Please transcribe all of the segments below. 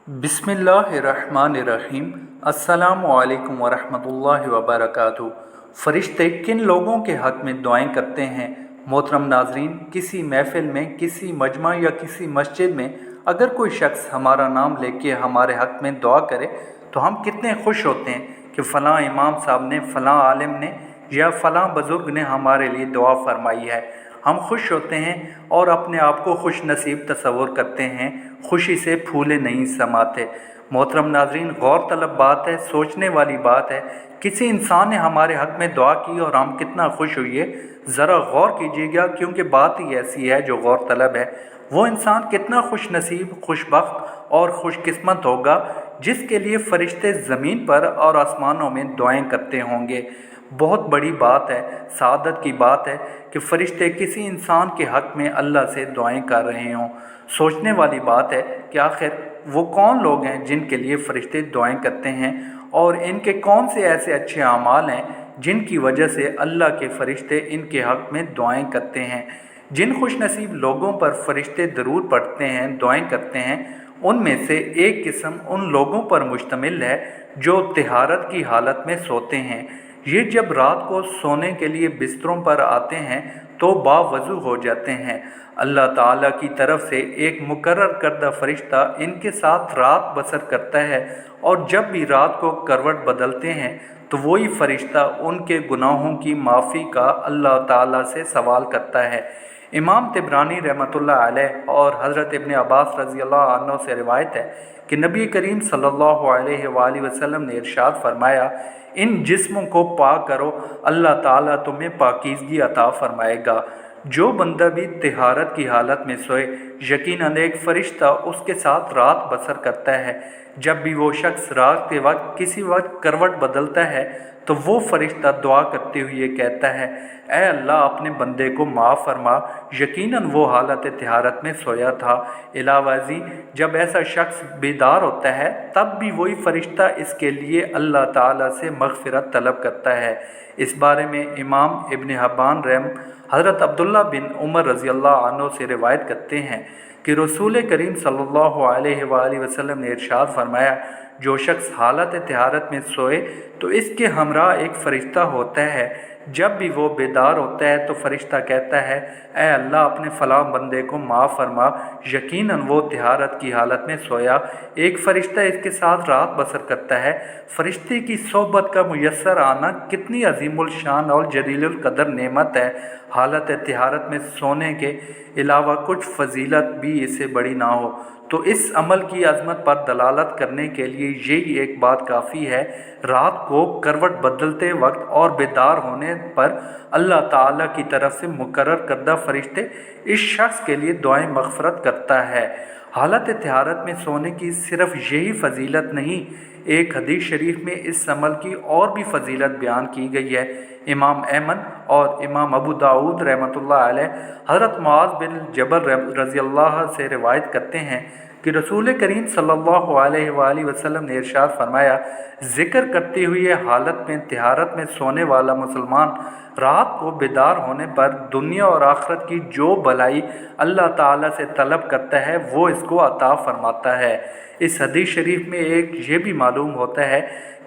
बिस्मिल्लाहिर्रहमानिर्रहीम। अस्सलामु अलैकुम वरहमतुल्लाहि वबरकातुहू। फ़रिश्ते किन लोगों के हक़ में दुआएं करते हैं? मोहतरम नाज़रीन, किसी महफ़िल में, किसी मजमा या किसी मस्जिद में अगर कोई शख्स हमारा नाम लेके हमारे हक़ में दुआ करे तो हम कितने खुश होते हैं कि फ़लाँ इमाम साहब ने, फ़लाँ आलिम ने या फ़लाँ बुज़ुर्ग ने हमारे लिए दुआ फरमाई है। हम खुश होते हैं और अपने आप को खुश नसीब तस्वुर करते हैं, खुशी से फूले नहीं समाते। मोहतरम नाज़रीन, गौर तलब बात है, सोचने वाली बात है। किसी इंसान ने हमारे हक़ में दुआ की और हम कितना खुश हुए, ज़रा गौर कीजिएगा, क्योंकि बात ही ऐसी है जो गौर तलब है। वो इंसान कितना खुश नसीब, खुशबख्त और खुशकिस्मत होगा जिसके लिए फ़रिश्ते ज़मीन पर और आसमानों में दुआएं करते होंगे। बहुत बड़ी बात है, सआदत की बात है कि फ़रिश्ते किसी इंसान के हक़ में अल्लाह से दुआएं कर रहे हों। सोचने वाली बात है कि आखिर वो कौन लोग हैं जिनके लिए फ़रिश्ते दुआएं करते हैं और इनके कौन से ऐसे अच्छे अमाल हैं जिनकी वजह से अल्लाह के फ़रिश्ते इनके हक़ में दुआएं करते हैं। जिन खुशनसीब लोगों पर फ़रिश्ते दरूद पढ़ते हैं, दुआएं करते हैं, उनमें से एक किस्म उन लोगों पर मुश्तमिल है जो तिहारत की हालत में सोते हैं। ये जब रात को सोने के लिए बिस्तरों पर आते हैं तो बावज़ू हो जाते हैं। अल्लाह ताला की तरफ से एक मुकर्रर करदा फ़रिश्ता इनके साथ रात बसर करता है और जब भी रात को करवट बदलते हैं तो वही फ़रिश्ता उनके गुनाहों की माफ़ी का अल्लाह ताला से सवाल करता है। इमाम तिबरानी रहमतुल्लाह अलैह और हज़रत इब्न अब्बास रज़ी अल्लाह अन्हु से रिवायत है कि नबी करीम सल्लल्लाहु अलैहि वसल्लम ने इरशाद फरमाया, इन जिस्मों को पाक करो, अल्लाह ताला तुम्हें पाकीज़गी अता फरमाएगा। जो बंदा भी तिहारत की हालत में सोए, यकीनन एक फ़रिश्ता उसके साथ रात बसर करता है। जब भी वो शख्स रात के वक्त किसी वक्त करवट बदलता है तो वो फ़रिश्ता दुआ करते हुए कहता है, ऐ अल्लाह अपने बंदे को माफ़ फरमा, यकीनन वो हालत तिहारत में सोया था। इलावाजी जब ऐसा शख्स बेदार होता है तब भी वही फ़रिश्ता इसके लिए अल्लाह ताला से मग़फ़िरत तलब करता है। इस बारे में इमाम इब्न हब्बान रहम हज़रत अब्दुल्ला बिन उमर रज़ी अल्लाह अन्हु से रिवायत करते हैं कि रसूल करीम सल्लल्लाहु अलैहि वसल्लम ने इरशाद फरमाया, जो शख्स हालत तिहारत में सोए तो इसके हमरा एक फ़रिश्ता होता है। जब भी वो बेदार होता है तो फ़रिश्ता कहता है, ऐ अल्लाह अपने फ़लाँ बंदे को माफ़ फरमा, यकीनन वो तिहारत की हालत में सोया। एक फ़रिश्ता इसके साथ रात बसर करता है। फ़रिश्ते की सोहबत का मुयस्सर आना कितनी अजीमुल शान और जलीलुल कदर नेमत है। हालत तिहारत में सोने के अलावा कुछ फजीलत भी इससे बड़ी ना हो तो इस अमल की अज़मत पर दलालत करने के लिए यही एक बात काफ़ी है, रात को करवट बदलते वक्त और बेदार होने पर अल्लाह ताला की तरफ से मुकर्रर करदा फ़रिश्ते इस शख्स के लिए दुआएं मग़फ़रत करता है। हालत तिहारत में सोने की सिर्फ़ यही फ़जीलत नहीं, एक हदीस शरीफ में इस अमल की और भी फ़जीलत बयान की गई है। इमाम अहमद और इमाम अबू दाऊद रहमतुल्लाह अलैह हज़रत मुआज़ बिन जबल रज़ी अल्लाह से रिवायत करते हैं कि रसूल करीम सल्लल्लाहु अलैहि वसल्लम ने इरशाद फरमाया, ज़िक्र करते हुए हालत में तिहारत में सोने वाला मुसलमान रात को बेदार होने पर दुनिया और आखिरत की जो भलाई अल्लाह ताला से तलब करता है वो इसको अता फरमाता है। इस हदीस शरीफ में एक ये भी मालूम होता है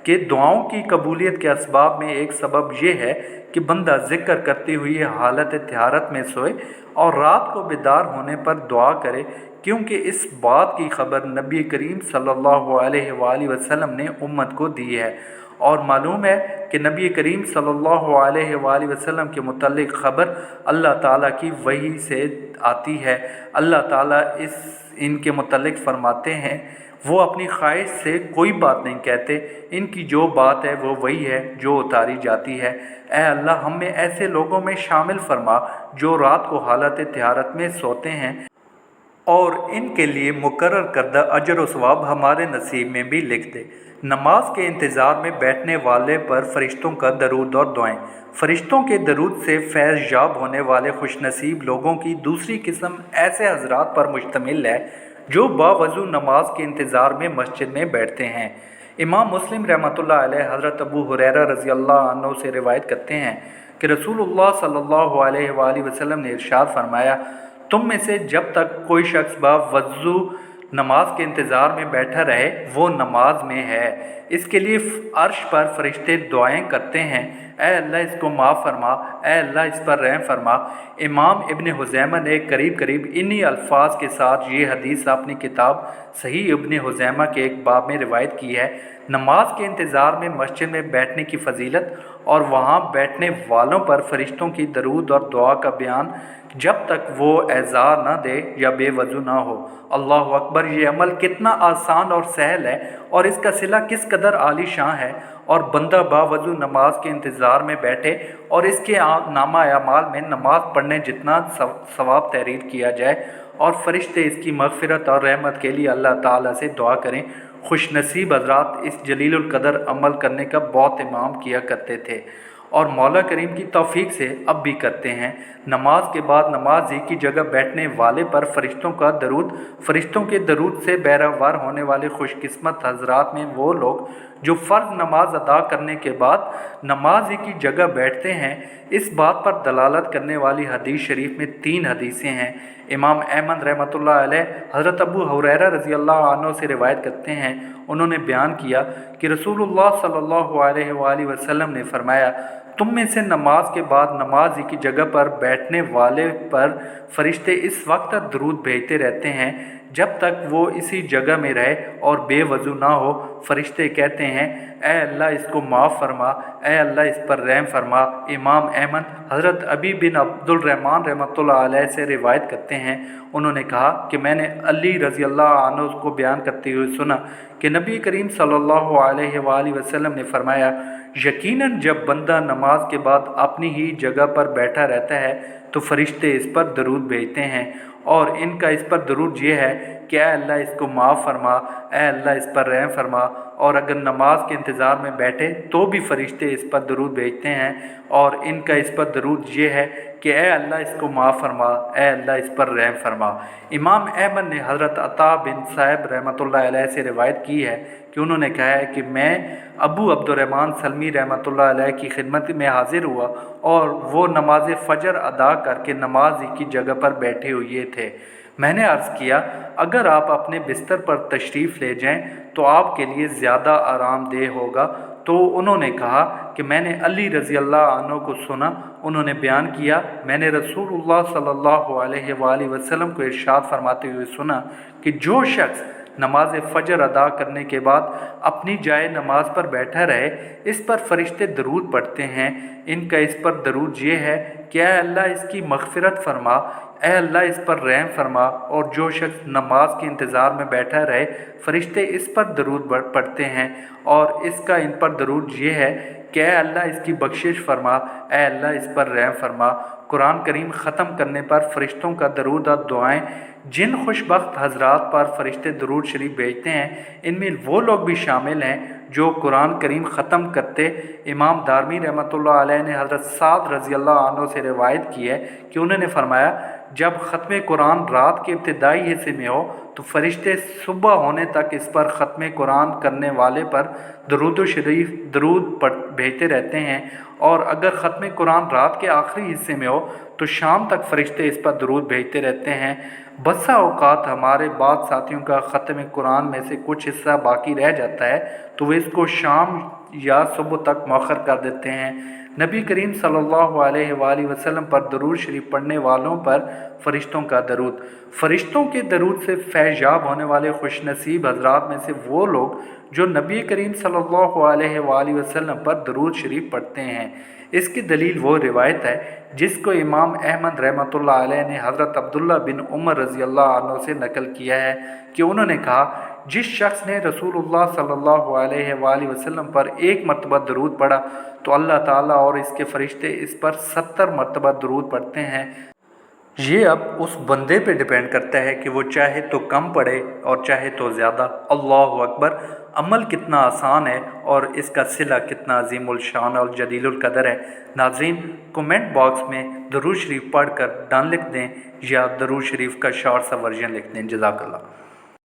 कि दुआओं की कबूलियत के असबाब में एक सबब यह है कि बंदा ज़िक्र करते हुए हालत तिहारत में सोए और रात को बेदार होने पर दुआ करे, क्योंकि इस बात की ख़बर नबी करीम सल्लल्लाहु अलैहि वसल्लम ने उम्मत को दी है। और मालूम है कि नबी करीम सल्लल्लाहु अलैहि वसल्लम के मुतल्लिक़ ख़बर अल्लाह ताला की वही से आती है। अल्लाह ताला इनके मुतल्लिक़ फ़रमाते हैं, वो अपनी ख्वाहिश से कोई बात नहीं कहते, इनकी जो बात है वो वही है जो उतारी जाती है। ऐ अल्लाह हमें ऐसे लोगों में शामिल फरमा जो रात को हालत तिहारत में सोते हैं और इनके लिए मुकर्रर करदा अजर व सवाब हमारे नसीब में भी लिख दे। नमाज के इंतज़ार में बैठने वाले पर फ़रिश्तों का दरूद और दुआएं। फ़रिश्तों के दरूद से फैज़ याब होने वाले खुशनसीब लोगों की दूसरी किस्म ऐसे हज़रात पर मुश्तमिल है जो बावज़ू नमाज के इंतज़ार में मस्जिद में बैठते हैं। इमाम मुस्लिम रहमतुल्लाह अलैह हज़रत अबू हुरैरा रज़ी अल्लाह अन्हु से रिवायत करते हैं कि रसूलुल्लाह सल्लल्लाहु अलैहि वसल्लम ने इरशाद फरमाया, तुम में से जब तक कोई शख्स बावज़ू नमाज के इंतज़ार में बैठा रहे वो नमाज में है। इसके लिए अर्श पर फरिश्ते दुआएं करते हैं, ऐ अल्लाह इसको माफ़ फरमा, ऐ अल्लाह इस पर रहम फरमा। इमाम इब्न हुज़ैमा ने करीब करीब इन्हीं अल्फाज के साथ ये हदीस अपनी किताब सही इब्न हुज़ैमा के एक बाब में रिवायत की है। नमाज के इंतज़ार में मस्जिद में बैठने की फजीलत और वहाँ बैठने वालों पर फरिश्तों की दरूद और दुआ का बयान जब तक वो एज़ार ना दे या बेवजू ना हो। अल्लाह अकबर, ये अमल कितना आसान और सहल है और इसका सिला किस कदर आलीशान है। और बंदा बावजू नमाज के इंतज़ार में बैठे और इसके नामा अमाल में नमाज पढ़ने जितना सवाब तहरीर किया जाए और फरिश्ते इसकी मग़फ़िरत और रहमत के लिए अल्लाह ताला से दुआ करें। खुश नसीब हज़रात इस जलीलुल क़दर अमल करने का बहुत इमाम किया करते थे और मौला करीम की तौफीक से अब भी करते हैं। नमाज के बाद नमाजी की जगह बैठने वाले पर फरिश्तों का दरूद, फरिश्तों के दरूद से बैरावार होने वाले खुशकिस्मत हज़रात में वो लोग जो फ़र्ज़ नमाज अदा करने के बाद नमाजी की जगह बैठते हैं। इस बात पर दलालत करने वाली हदीस शरीफ में 3 हदीसें हैं। इमाम अहमद रहमतुल्लाह अलैह हज़रत अबू हुरैरा रज़ी अल्लाह अन्हु से रिवायत करते हैं, उन्होंने बयान किया कि रसूलुल्लाह सल्लल्लाहु अलैहि वसल्लम ने फरमाया, तुम में से नमाज के बाद नमाजी की जगह पर बैठने वाले पर फरिश्ते इस वक्त तक दरूद भेजते रहते हैं जब तक वो इसी जगह में रहे और बेवजू ना हो। फरिश्ते कहते हैं, ऐ अल्लाह इसको माफ़ फरमा, ऐ अल्लाह इस पर रहम फरमा। इमाम अहमद हज़रत अबी बिन अब्दुल रहमान रहमतुल्लाह अलैह से रिवायत करते हैं, उन्होंने कहा कि मैंने अली रज़ी अल्लाह अन्हु को बयान करते हुए सुना कि नबी करीम सल्लल्लाहु अलैहि वसल्लम ने फरमाया, यकीनन जब बंदा नमाज के बाद अपनी ही जगह पर बैठा रहता है तो फरिश्ते इस पर दरूद भेजते हैं और इनका इस पर दरूद ये है कि ऐ अल्लाह इसको माफ़ फरमा, ऐ अल्लाह इस पर रहम फरमा। और अगर नमाज के इंतज़ार में बैठे तो भी फरिश्ते इस पर दरूद भेजते हैं और इनका इस पर दरूद ये है कि ऐ अल्लाह इसको माफ़ फरमा, ऐ अल्लाह इस पर रहम फरमा। इमाम अहमद ने हज़रत अता बिन साहिब रहमतुल्लाह अलैह से रिवायत की है कि उन्होंने कहा है कि मैं अबू अब्दुर्रहमान सलमी रहमतुल्लाह अलैह की खिदमत में हाजिर हुआ और वो नमाज फ़जर अदा करके नमाज की जगह पर बैठे हुए थे। मैंने अर्ज़ किया, अगर आप अपने बिस्तर पर तशरीफ़ ले जाएं तो आपके लिए ज़्यादा आरामदेह होगा। तो उन्होंने कहा कि मैंने अली रज़ी अल्लाह अन्हु को सुना, उन्होंने बयान किया, मैंने रसूलुल्लाह सल्लल्लाहु अलैहि वसल्लम को इरशाद फरमाते हुए सुना कि जो शख्स नमाज फ़जर अदा करने के बाद अपनी जाए नमाज पर बैठा रहे, इस पर फरिश्ते दरूद पढ़ते हैं। इनका इस पर दरूद ये है कि ऐ अल्लाह इसकी मग़फ़िरत फरमा, ऐ अल्लाह इस पर रहम फरमा। और जो शख्स नमाज के इंतज़ार में बैठा रहे, फरिश्ते इस पर दरूद पढ़ते हैं और इसका इन पर दरूद ये है कि ऐ अल्लाह इसकी बख्शिश फरमा, ऐ अल्लाह इस पर रहम फरमा। कुरान करीम ख़त्म करने पर फरिश्तों का दरूद और दुआएं जिन खुशबख्त हज़रात पर फरिश्ते दरूद शरीफ भेजते हैं, इनमें वो लोग भी शामिल हैं जो कुरान करीम ख़त्म करते। इमाम दारमी रहमतुल्लाह अलैह ने हज़रत साद रज़ी अल्लाह अन्हु से रिवायत की है कि उन्होंने फरमाया, जब ख़त्म कुरान रात के इब्तिदाई हिस्से में हो तो फरिश्ते सुबह होने तक इस पर ख़त्म कुरान करने वाले पर दरूद शरीफ दरूद भेजते रहते हैं और अगर ख़त्म कुरान रात के आखिरी हिस्से में हो तो शाम तक फरिश्ते इस पर दरूद भेजते रहते हैं। बसा औकात हमारे बाद साथियों का ख़त्म कुरान में से कुछ हिस्सा बाकी रह जाता है तो वे इसको शाम या सुबह तक मौखर कर देते हैं। नबी करीम सल्लल्लाहु अलैहि वसल्लम पर दरूद शरीफ पढ़ने वालों पर फरिश्तों का दरूद, फरिश्तों के दरूद से फैज़याब होने वाले खुशनसीब हज़रात में से वो लोग जो नबी करीम सल्लल्लाहु अलैहि वसल्लम पर दरूद शरीफ पढ़ते हैं। इसकी दलील वो रिवायत है जिसको इमाम अहमद रहमतुल्लाह अलैह ने हज़रत अब्दुल्ला बिन उमर रज़ी अल्लाह अन्हु से नकल किया है कि उन्होंने कहा, जिस शख्स ने रसूलुल्लाह सल्लल्लाहु अलैहि वसल्लम पर एक मरतबा दरूद पढ़ा तो अल्लाह ताला और इसके फरिश्ते इस पर 70 मरतबा दरूद पढ़ते हैं। ये अब उस बंदे पे डिपेंड करता है कि वो चाहे तो कम पढ़े और चाहे तो ज़्यादा। अल्लाहु अकबर, अमल कितना आसान है और इसका सिला कितना अजीमुल शान और जलीलुल कदर है। नाज़रीन, कमेंट बॉक्स में दरूद शरीफ पढ़ कर डन लिख दें या दरूद शरीफ का शॉर्ट सा वर्जन लिख दें। जज़ाकल्लाह।